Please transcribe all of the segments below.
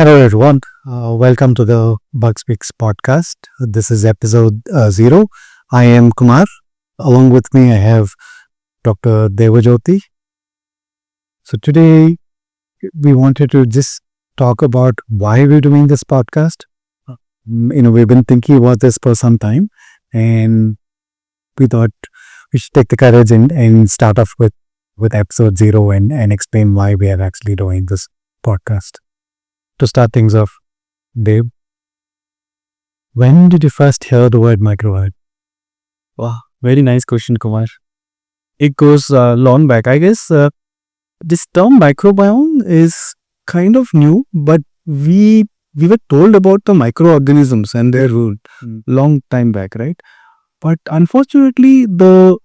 Hello, everyone. Welcome to the BugSpeaks Podcast. This is episode 0. I am Kumar. Along with me, I have Dr. Debojyoti. So, today we wanted to just talk about why we're doing this podcast. We've been thinking about this for some time, and we thought we should take the courage and start off with episode 0 and explain why we are actually doing this podcast. To start things off, Dave, when did you first hear the word microbiome? Wow, very nice question, Kumar. It goes long back. I guess this term microbiome is kind of new, but we were told about the microorganisms and their role long time back, right? But unfortunately, the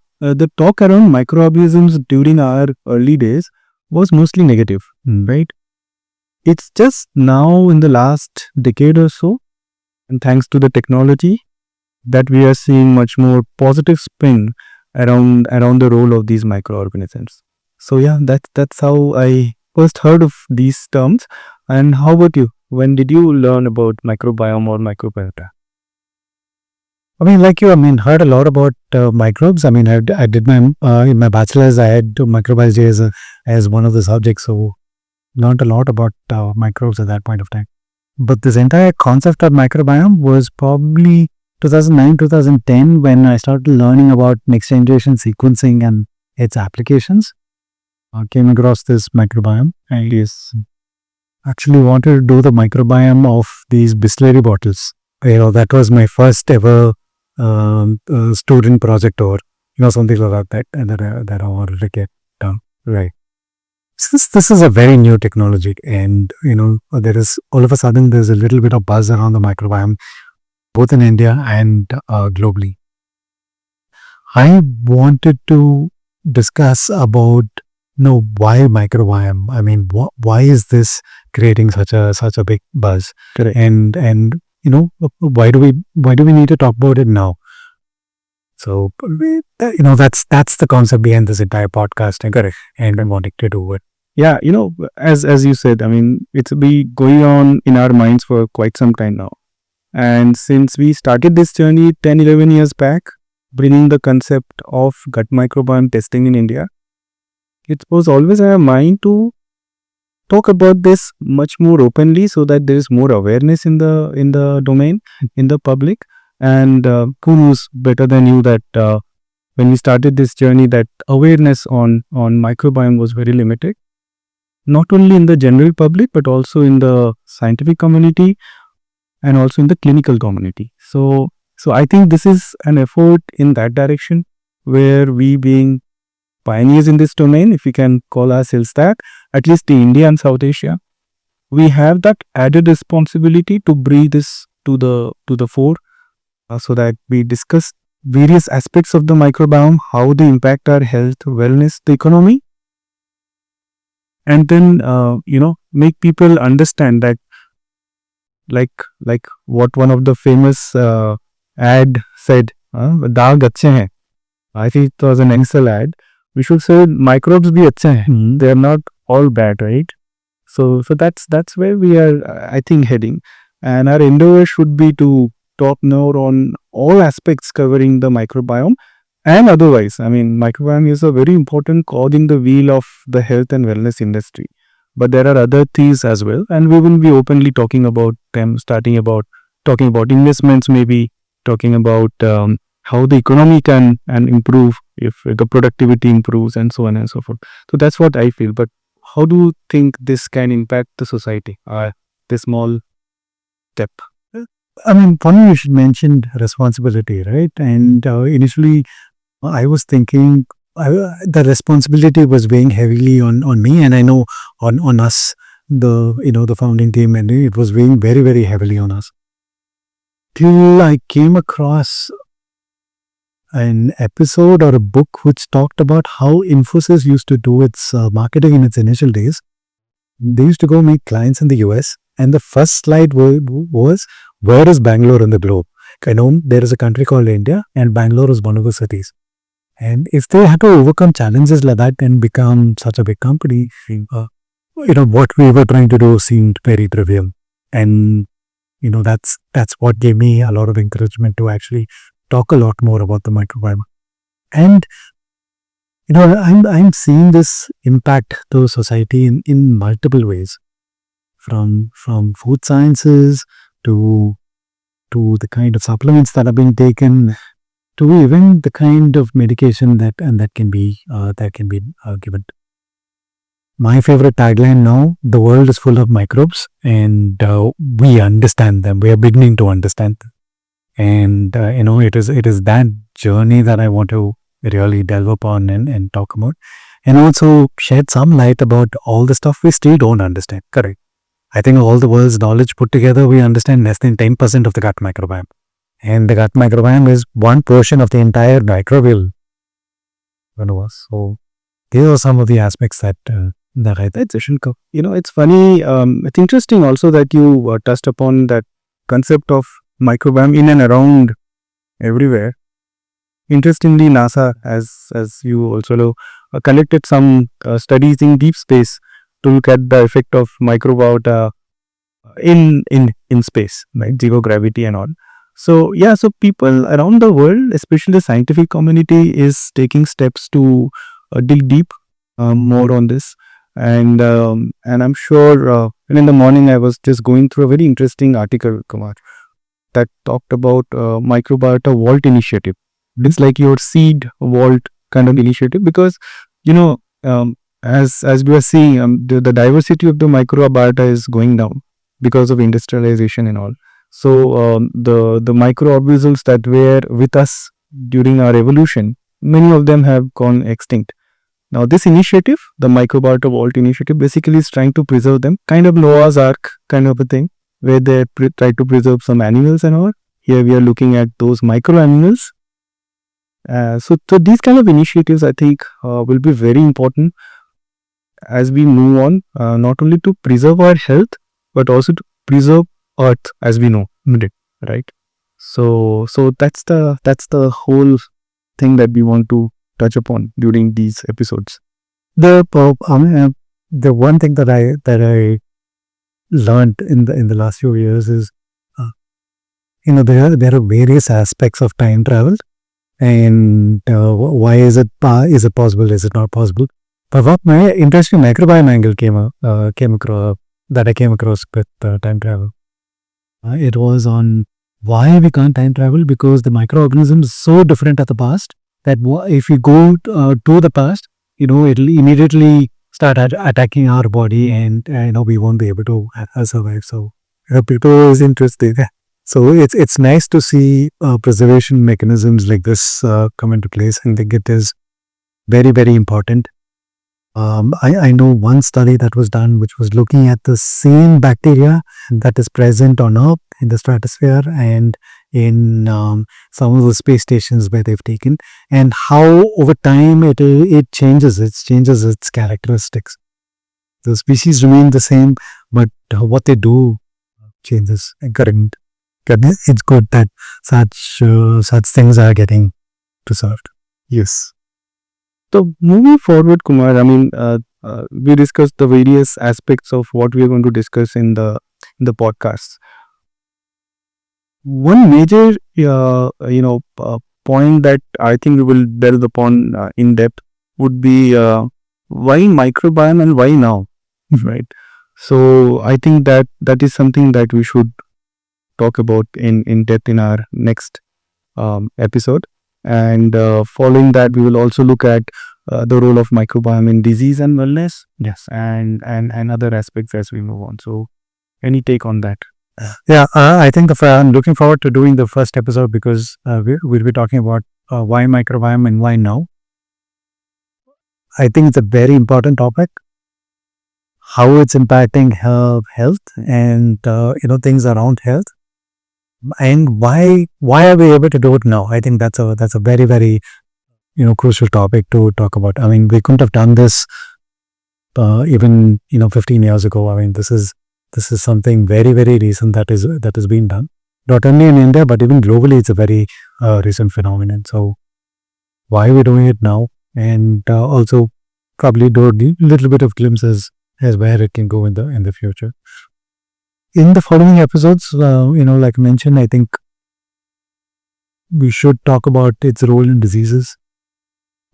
talk around microorganisms during our early days was mostly negative, right? It's just now in the last decade or so, and thanks to the technology, that we are seeing much more positive spin around the role of these microorganisms. So yeah, that's how I first heard of these terms. And how about you? When did you learn about microbiome or microbiota? Like you, heard a lot about microbes. I did my in my bachelor's, I had microbiology as one of the subjects, so learned a lot about microbes at that point of time. But this entire concept of microbiome was probably 2009, 2010 when I started learning about next generation sequencing and its applications. I came across this microbiome. I actually wanted to do the microbiome of these Bisleri bottles. That was my first ever student project or something like that that I wanted to get done. Right. Since this is a very new technology and, there is all of a sudden there's a little bit of buzz around the microbiome, both in India and globally. I wanted to discuss about, why microbiome? Why is this creating such a big buzz? Correct. And why do we need to talk about it now? So, that's the concept behind this entire podcast. Correct. And I'm wanting to do it. Yeah, as you said, it's been going on in our minds for quite some time now. And since we started this journey 10, 11 years back, bringing the concept of gut microbiome testing in India, it was always in our mind to talk about this much more openly so that there is more awareness in the domain, in the public. And who knows better than you that when we started this journey, that awareness on microbiome was very limited. Not only in the general public, but also in the scientific community and also in the clinical community. So I think this is an effort in that direction where we being pioneers in this domain, if we can call ourselves that, at least in India and South Asia, we have that added responsibility to bring this to the fore so that we discuss various aspects of the microbiome, how they impact our health, wellness, the economy. And then, make people understand that, like what one of the famous ad said, "Daag अच्छे हैं." I think it was an Excel ad. We should say microbes bhi अच्छे हैं. They are not all bad, right? So that's where we are, I think, heading. And our endeavor should be to talk more on all aspects covering the microbiome. And otherwise, microbiome is a very important cog in the wheel of the health and wellness industry. But there are other things as well, and we will be openly talking about them, talking about investments, maybe talking about how the economy can and improve if the productivity improves and so on and so forth. So that's what I feel. But how do you think this can impact the society? This small step. Funny you should mention responsibility, right? And initially, I was thinking the responsibility was weighing heavily on me, and I know on us, the founding team, and it was weighing very, very heavily on us. Till I came across an episode or a book which talked about how Infosys used to do its marketing in its initial days. They used to go meet clients in the US, and the first slide was where is Bangalore in the globe? I know there is a country called India, and Bangalore is one of the cities. And if they had to overcome challenges like that and become such a big company, what we were trying to do seemed very trivial. And that's what gave me a lot of encouragement to actually talk a lot more about the microbiome. And I'm seeing this impact to society in multiple ways, from food sciences to the kind of supplements that are being taken, to even the kind of medication that can be given. My favorite tagline now: the world is full of microbes, and we understand them. We are beginning to understand them. And it is that journey that I want to really delve upon and talk about, and also shed some light about all the stuff we still don't understand. Correct. I think all the world's knowledge put together, we understand less than 10% of the gut microbiome. And the gut microbiome is one portion of the entire microbial universe. So these are some of the aspects that I think. It's funny. It's interesting also that you touched upon that concept of microbiome in and around everywhere. Interestingly, NASA, as you also know, conducted some studies in deep space to look at the effect of microbiota in space, like zero gravity and all. So so people around the world, especially the scientific community, is taking steps to dig deep more on this. And I'm sure in the morning I was just going through a very interesting article, Kumar, that talked about microbiota vault initiative. It's like your seed vault kind of initiative, because as we are seeing, the diversity of the microbiota is going down because of industrialization and all. So the microorganisms that were with us during our evolution, many of them have gone extinct. Now this initiative, the microbiota vault initiative, basically is trying to preserve them, kind of Noah's Ark kind of a thing, where they try to preserve some animals and all. Here we are looking at those micro animals. So these kind of initiatives, I think, will be very important as we move on, not only to preserve our health, but also to preserve Earth as we know it, right? So that's the whole thing that we want to touch upon during these episodes. The one thing that I learned in the last few years is, there are various aspects of time travel, and why is it possible? Is it not possible? But what my interesting microbiome angle came across with time travel. It was on why we can't time travel, because the microorganisms are so different at the past that if we go to the past, it'll immediately start attacking our body, and we won't be able to survive. So people is interested. So it's nice to see preservation mechanisms like this come into place. I think it is very, very important. I know one study that was done which was looking at the same bacteria that is present on Earth, in the stratosphere, and in some of the space stations where they've taken, and how over time it changes its characteristics. The species remain the same, but what they do changes. Correct. It's good that such things are getting preserved. Yes. So moving forward, Kumar, I mean, we discussed the various aspects of what we are going to discuss in the podcast. One major, point that I think we will delve upon in depth would be why microbiome and why now, right? So I think that is something that we should talk about in depth in our next episode. And following that, we will also look at the role of microbiome in disease and wellness. Yes. And other aspects as we move on. So any take on that? Yeah, I think I'm looking forward to doing the first episode, because we'll be talking about why microbiome and why now. I think it's a very important topic, how it's impacting health and things around health, and why are we able to do it now. I think that's a very, very crucial topic to talk about. I mean, we couldn't have done this even 15 years ago. I mean, this is something very, very recent that is being done, not only in India but even globally. It's a very recent phenomenon. So why are we doing it now, and also probably do a little bit of glimpses as where it can go in the future. in the following episodes, like I mentioned, I think we should talk about its role in diseases,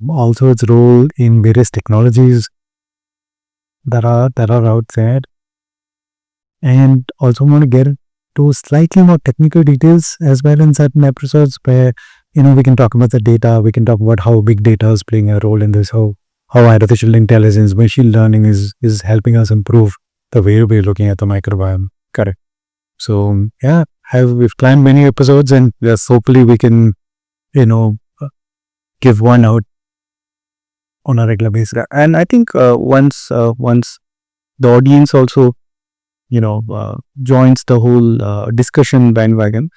also its role in various technologies that are out there, and also want to get to slightly more technical details as well in certain episodes where we can talk about the data, we can talk about how big data is playing a role in this, how artificial intelligence, machine learning is helping us improve the way we're looking at the microbiome. Correct. So yeah, we've climbed many episodes, and yes, hopefully we can give one out on a regular basis. And I think once the audience also joins the whole discussion bandwagon,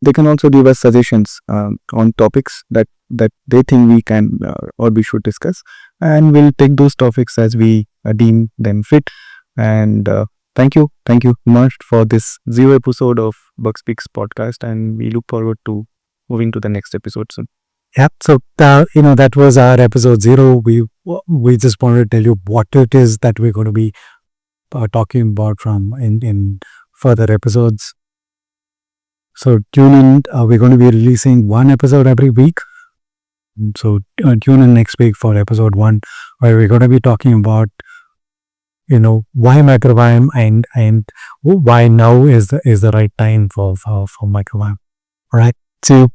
they can also give us suggestions on topics that they think we can or we should discuss, and we'll take those topics as we deem them fit. And thank you Kumar for this 0 episode of BugSpeaks podcast, and we look forward to moving to the next episode soon. Yeah, so that was our episode 0. We just wanted to tell you what it is that we're going to be talking about from in further episodes. So tune in. We're going to be releasing one episode every week. So tune in next week for episode 1, where we're going to be talking about why microbiome and why now is the right time for microbiome. All right. See you.